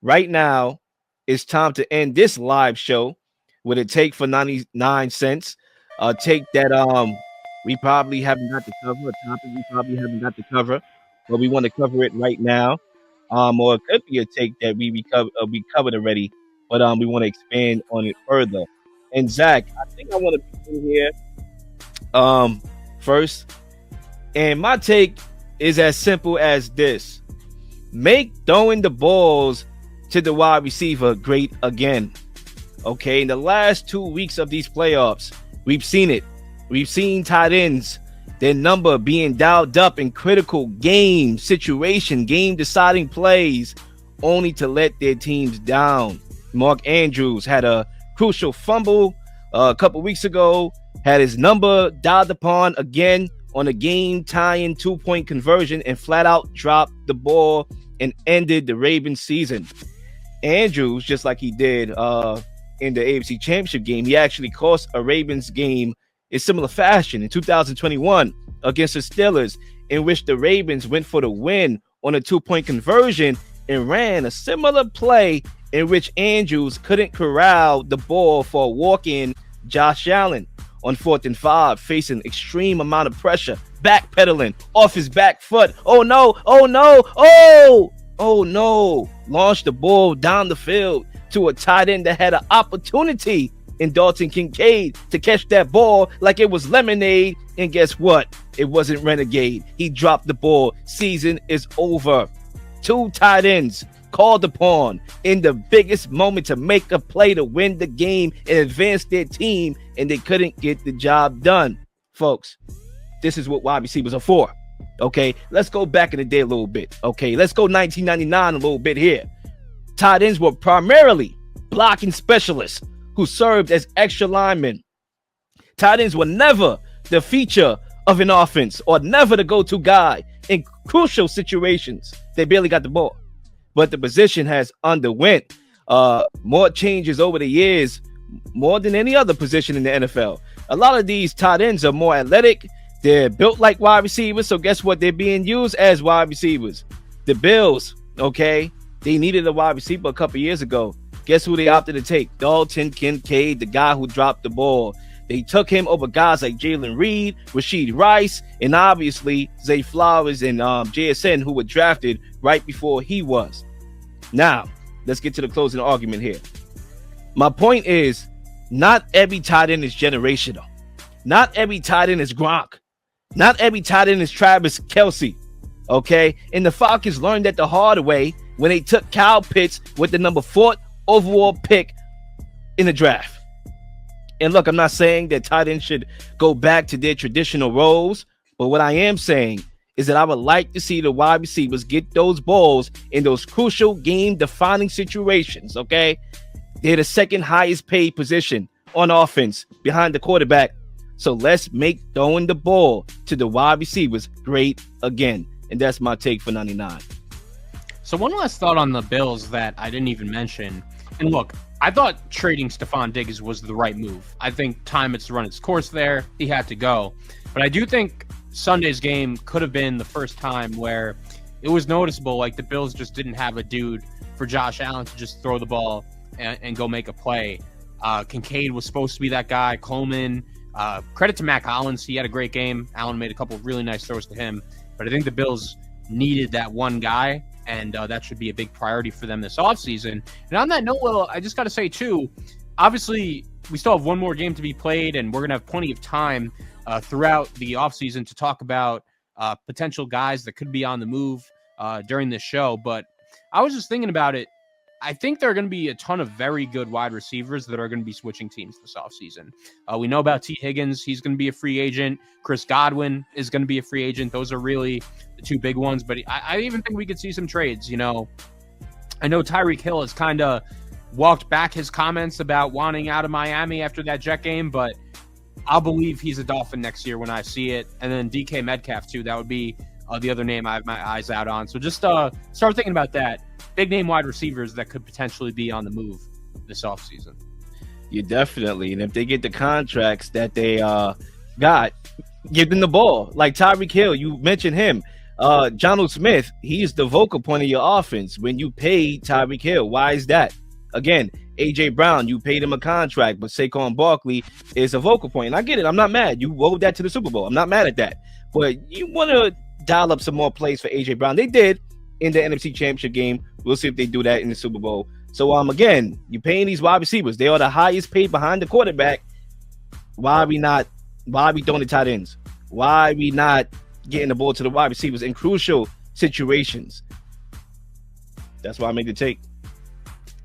right now, it's time to end this live show with a take for 99 cents. A take that we probably haven't got to cover, a topic we probably haven't got to cover, but we want to cover it right now. Or it could be a take that we covered already, but we want to expand on it further. And Zach, I think I want to begin here first. And my take is as simple as this: make throwing the balls to the wide receiver great again. Okay, in the last 2 weeks of these playoffs, we've seen it. We've seen tight ends, their number being dialed up in critical game deciding plays, only to let their teams down. Mark Andrews had a crucial fumble a couple weeks ago, had his number dialed upon again on a game-tying 2-point conversion, and flat out dropped the ball and ended the Ravens season. Andrews, just like he did in the AFC Championship game, he actually cost a Ravens game in similar fashion in 2021 against the Steelers, in which the Ravens went for the win on a 2-point conversion and ran a similar play in which Andrews couldn't corral the ball for a walk-in Josh Allen on 4th and 5, facing extreme amount of pressure, backpedaling off his back foot. Oh no, launched the ball down the field to a tight end that had an opportunity in Dalton Kincaid to catch that ball like it was lemonade, and guess what? It wasn't renegade. He dropped the ball. Season is over. 2 tight ends called upon in the biggest moment to make a play to win the game and advance their team, and they couldn't get the job done. Folks, this is what wide receivers are for. Okay, let's go back in the day a little bit. Okay, let's go 1999 a little bit here. Tight ends were primarily blocking specialists who served as extra linemen. Tight ends were never the feature of an offense or never the go-to guy in crucial situations. They barely got the ball. But the position has underwent more changes over the years, more than any other position in the NFL. A lot of these tight ends are more athletic. They're built like wide receivers, so guess what? They're being used as wide receivers. The Bills, okay, they needed a wide receiver a couple years ago. Guess who they opted to take? Dalton Kincaid, the guy who dropped the ball. They took him over guys like Jalen Reed, Rashid Rice, and obviously Zay Flowers and JSN, who were drafted right before he was. Now, let's get to the closing argument here. My point is, not every tight end is generational. Not every tight end is Gronk. Not every tight end is Travis Kelce. Okay? And the Falcons learned that the hard way when they took Kyle Pitts with the number 4th overall pick in the draft. And look, I'm not saying that tight ends should go back to their traditional roles, but what I am saying is that I would like to see the wide receivers get those balls in those crucial game-defining situations, okay? They're the second highest paid position on offense behind the quarterback. So let's make throwing the ball to the wide receivers great again. And that's my take for 99. So one last thought on the Bills that I didn't even mention. And look, I thought trading Stephon Diggs was the right move. I think time has run its course there. He had to go. But I do think Sunday's game could have been the first time where it was noticeable, like the Bills just didn't have a dude for Josh Allen to just throw the ball and go make a play. Kincaid was supposed to be that guy. Coleman, credit to Mac Hollins. He had a great game. Allen made a couple of really nice throws to him. But I think the Bills needed that one guy, and that should be a big priority for them this offseason. And on that note, Will, I just got to say, too, obviously, we still have one more game to be played, and we're going to have plenty of time throughout the offseason to talk about potential guys that could be on the move during this show. But I was just thinking about it. I think there are going to be a ton of very good wide receivers that are going to be switching teams this offseason. We know about T. Higgins. He's going to be a free agent. Chris Godwin is going to be a free agent. Those are really the two big ones. But I even think we could see some trades. You know, I know Tyreek Hill has kind of walked back his comments about wanting out of Miami after that Jet game, but I'll believe he's a Dolphin next year when I see it. And then DK Metcalf, too. That would be the other name I have my eyes out on. So just start thinking about that. Big name wide receivers that could potentially be on the move this offseason. You definitely. And if they get the contracts that they got, give them the ball. Like Tyreek Hill, you mentioned him. Jonnu Smith, he's the vocal point of your offense when you pay Tyreek Hill. Why is that? Again, AJ Brown, you paid him a contract, but Saquon Barkley is a vocal point. And I get it. I'm not mad. You rolled that to the Super Bowl. I'm not mad at that. But you want to dial up some more plays for AJ Brown. They did in the NFC Championship game. We'll see if they do that in the Super Bowl. So, again, you're paying these wide receivers. They are the highest paid behind the quarterback. Why are we throwing the tight ends? Why are we not getting the ball to the wide receivers in crucial situations? That's why I made the take.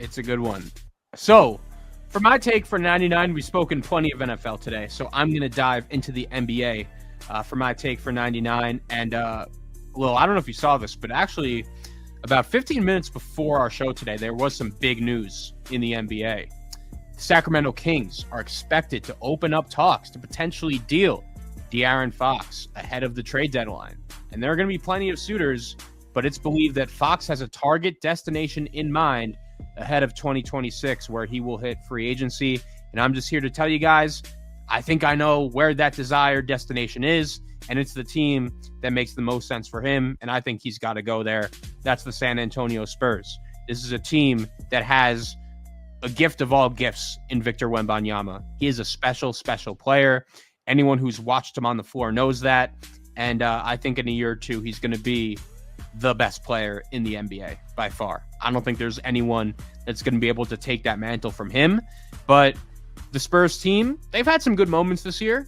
It's a good one. So, for my take for 99, we've spoken plenty of NFL today. So, I'm going to dive into the NBA for my take for 99. And, Lil, I don't know if you saw this, but actually, about 15 minutes before our show today, there was some big news in the NBA. The Sacramento Kings are expected to open up talks to potentially deal De'Aaron Fox ahead of the trade deadline. And there are going to be plenty of suitors, but it's believed that Fox has a target destination in mind ahead of 2026 where he will hit free agency. And I'm just here to tell you guys, I think I know where that desired destination is, and it's the team that makes the most sense for him, and I think he's got to go there. That's the San Antonio Spurs. This is a team that has a gift of all gifts in Victor Wembanyama. He is a special, special player. Anyone who's watched him on the floor knows that, and I think in a year or two, he's going to be the best player in the NBA by far. I don't think there's anyone that's going to be able to take that mantle from him, but the Spurs team, they've had some good moments this year.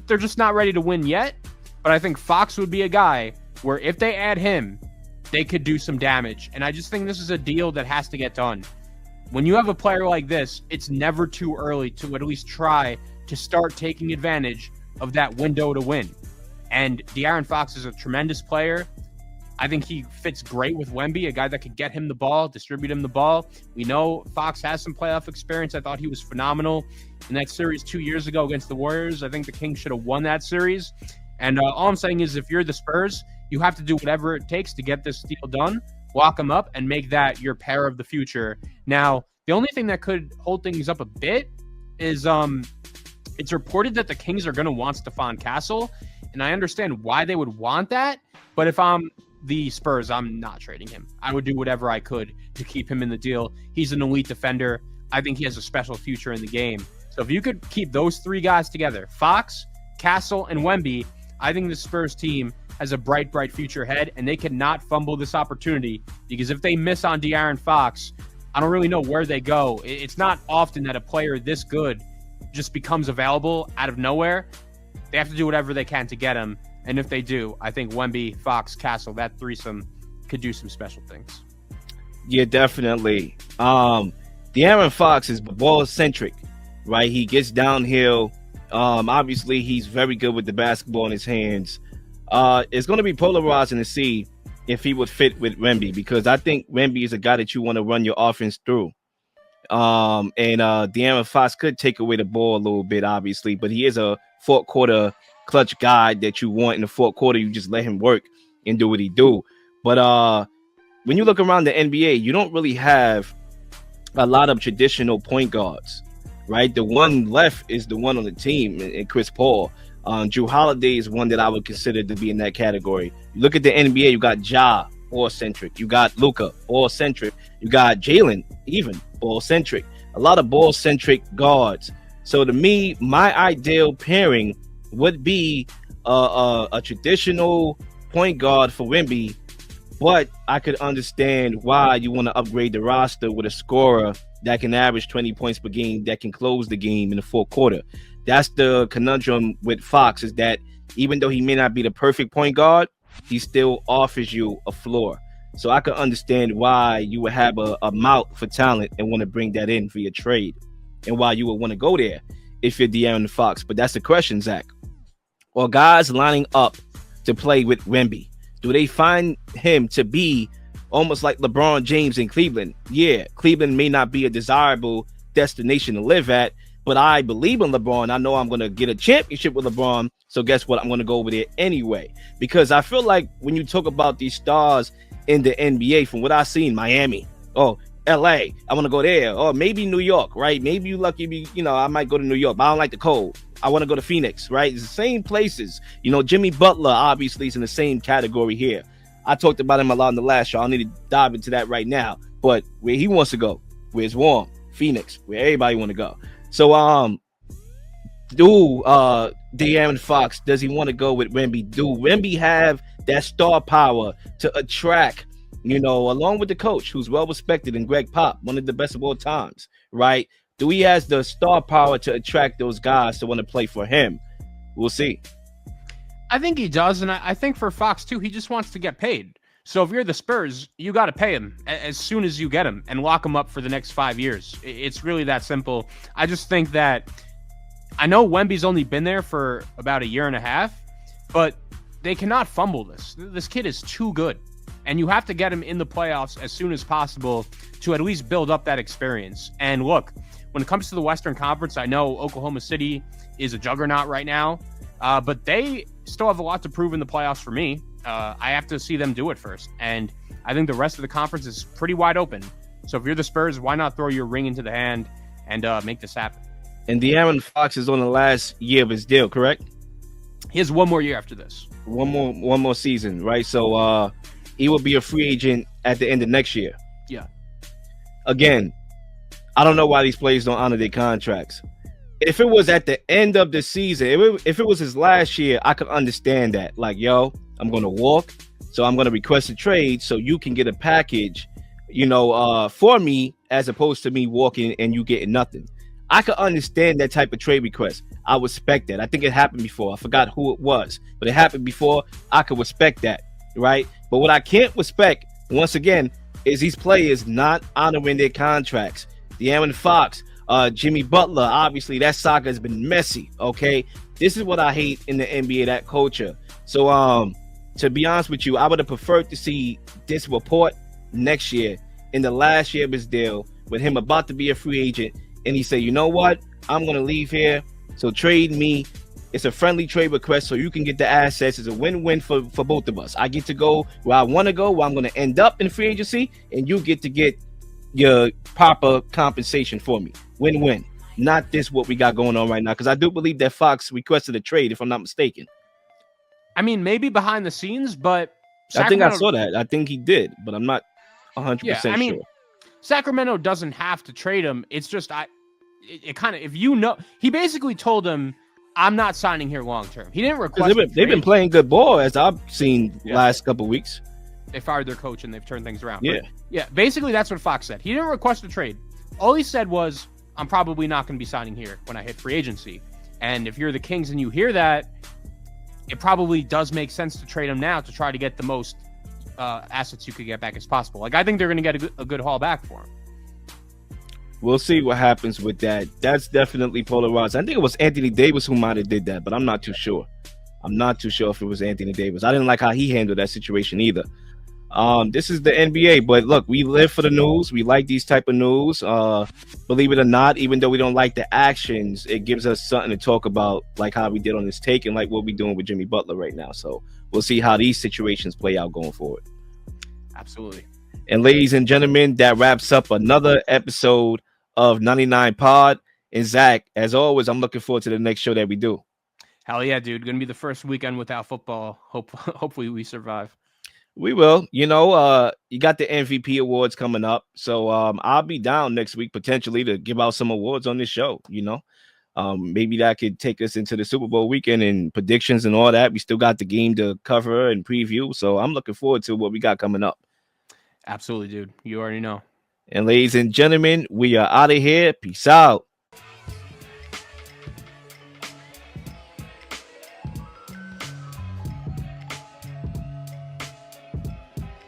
They're just not ready to win yet, but I think Fox would be a guy where if they add him, they could do some damage, and I just think this is a deal that has to get done. When you have a player like this, it's never too early to at least try to start taking advantage of that window to win. And De'Aaron Fox is a tremendous player. I think he fits great with Wemby, a guy that could get him the ball, distribute him the ball. We know Fox has some playoff experience. I thought he was phenomenal in that series 2 years ago against the Warriors. I think the Kings should have won that series. And all I'm saying is if you're the Spurs, you have to do whatever it takes to get this deal done, lock him up, and make that your pair of the future. Now, the only thing that could hold things up a bit is it's reported that the Kings are going to want Stephon Castle, and I understand why they would want that, but if I'm the Spurs, I'm not trading him. I would do whatever I could to keep him in the deal. He's an elite defender. I think he has a special future in the game. So if you could keep those three guys together, Fox, Castle, and Wemby, I think the Spurs team has a bright, bright future ahead, and they cannot fumble this opportunity because if they miss on De'Aaron Fox, I don't really know where they go. It's not often that a player this good just becomes available out of nowhere. They have to do whatever they can to get him. And if they do, I think Wemby, Fox, Castle, that threesome could do some special things. Yeah, definitely. De'Aaron Fox is ball-centric, right? He gets downhill. Obviously, he's very good with the basketball in his hands. It's going to be polarizing to see if he would fit with Wemby because I think Wemby is a guy that you want to run your offense through. And De'Aaron Fox could take away the ball a little bit, obviously, but he is a fourth quarter clutch guy that you want in the fourth quarter. You just let him work and do what he do. But when you look around the NBA, you don't really have a lot of traditional point guards, right? The one left is the one on the team, and Chris Paul. Drew Holiday is one that I would consider to be in that category. You look at the NBA, you got Ja, ball-centric. You got Luka, ball-centric. You got Jalen, even ball-centric. A lot of ball-centric guards. So to me, my ideal pairing would be a traditional point guard for Wemby, but I could understand why you want to upgrade the roster with a scorer that can average 20 points per game, that can close the game in the fourth quarter. That's the conundrum with Fox, is that even though he may not be the perfect point guard, he still offers you a floor. So I could understand why you would have a mouth for talent and want to bring that in for your trade, and why you would want to go there if you're De'Aaron Fox. But that's the question, Zach. Are guys lining up to play with Wemby? Do they find him to be almost like LeBron James in Cleveland? Yeah, Cleveland may not be a desirable destination to live at, but I believe in LeBron. I know I'm going to get a championship with LeBron. So guess what? I'm going to go over there anyway. Because I feel like when you talk about these stars in the NBA, from what I've seen, Miami, LA, I want to go there. Or maybe New York, right? Maybe you lucky, I might go to New York, but I don't like the cold. I want to go to Phoenix, right? It's the same places. You know, Jimmy Butler obviously is in the same category here. I talked about him a lot in the last show. I don't need to dive into that right now. But where he wants to go, where it's warm, Phoenix, where everybody want to go. So, De'Aaron Fox, does he want to go with Wemby? Do Wemby have that star power to attract, you know, along with the coach who's well respected and Greg Pop, one of the best of all times, right? Do he has the star power to attract those guys to want to play for him? We'll see. I think he does, and I think for Fox too, he just wants to get paid. So if you're the Spurs, you got to pay him as soon as you get him and lock him up for the next 5 years. It's really that simple. I just think that I know Wemby's only been there for about a year and a half, but they cannot fumble this. This kid is too good, and you have to get him in the playoffs as soon as possible to at least build up that experience. And look, when it comes to the Western Conference, I know Oklahoma City is a juggernaut right now, but they still have a lot to prove in the playoffs for me. I have to see them do it first, and I think the rest of the conference is pretty wide open. So if you're the Spurs, why not throw your ring into the hand and make this happen? And De'Aaron Fox is on the last year of his deal, correct? He has one more year after this. One more season, right? So he will be a free agent at the end of next year. Yeah. Again, I don't know why these players don't honor their contracts. If it was at the end of the season, if it was his last year, I could understand that. Like, yo, I'm going to walk, so I'm going to request a trade so you can get a package, you know, for me, as opposed to me walking and you getting nothing. I could understand that type of trade request. I respect that. I think it happened before. I forgot who it was, but it happened before. I could respect that, right? But what I can't respect, once again, is these players not honoring their contracts. De'Aaron Fox, Jimmy Butler, obviously that saga has been messy, okay? This is what I hate in the NBA, that culture. So, to be honest with you, I would have preferred to see this report next year, in the last year of his deal, with him about to be a free agent, and he said, you know what? I'm going to leave here, so trade me. It's a friendly trade request so you can get the assets. It's a win-win for both of us. I get to go where I want to go, where I'm going to end up in free agency, and you get to get your proper compensation for me. Win-win. Not this what we got going on right now, because I do believe that Fox requested a trade, if I'm not mistaken. I mean, maybe behind the scenes, but I think I saw that. I think he did, but I'm not 100% sure. Sacramento doesn't have to trade him. It's just it kind of, if you know, he basically told him, I'm not signing here long term. He didn't request. They've been playing good ball, as I've seen last couple of weeks. They fired their coach and they've turned things around. Yeah, yeah. Basically, that's what Fox said. He didn't request a trade. All he said was, I'm probably not going to be signing here when I hit free agency. And if you're the Kings and you hear that, it probably does make sense to trade him now to try to get the most assets you could get back as possible. Like, I think they're going to get a good haul back for him. We'll see what happens with that. That's definitely polarized. I think it was Anthony Davis who might have did that, but I'm not too sure. I'm not too sure if it was Anthony Davis. I didn't like how he handled that situation either. This is the NBA, but look, we live for the news. We like these type of news. Believe it or not, even though we don't like the actions, it gives us something to talk about, like how we did on this take and like what we're doing with Jimmy Butler right now. So we'll see how these situations play out going forward. Absolutely. And ladies and gentlemen, that wraps up another episode of 99 Pod. And Zach, as always, I'm looking forward to the next show that we do. Hell yeah, dude. Going to be the first weekend without football. Hopefully we survive. We will. You know, you got the MVP awards coming up. So I'll be down next week potentially to give out some awards on this show, you know. Maybe that could take us into the Super Bowl weekend and predictions and all that. We still got the game to cover and preview. So I'm looking forward to what we got coming up. Absolutely, dude. You already know. And ladies and gentlemen, we are out of here. Peace out.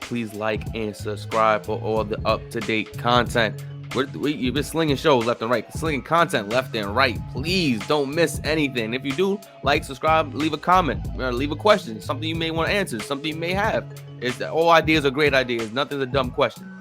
Please like and subscribe for all the up-to-date content. You've been slinging shows left and right, slinging content left and right. Please don't miss anything. If you do, like, subscribe, leave a comment, leave a question, something you may want to answer, something you may have. All ideas are great ideas. Nothing's a dumb question.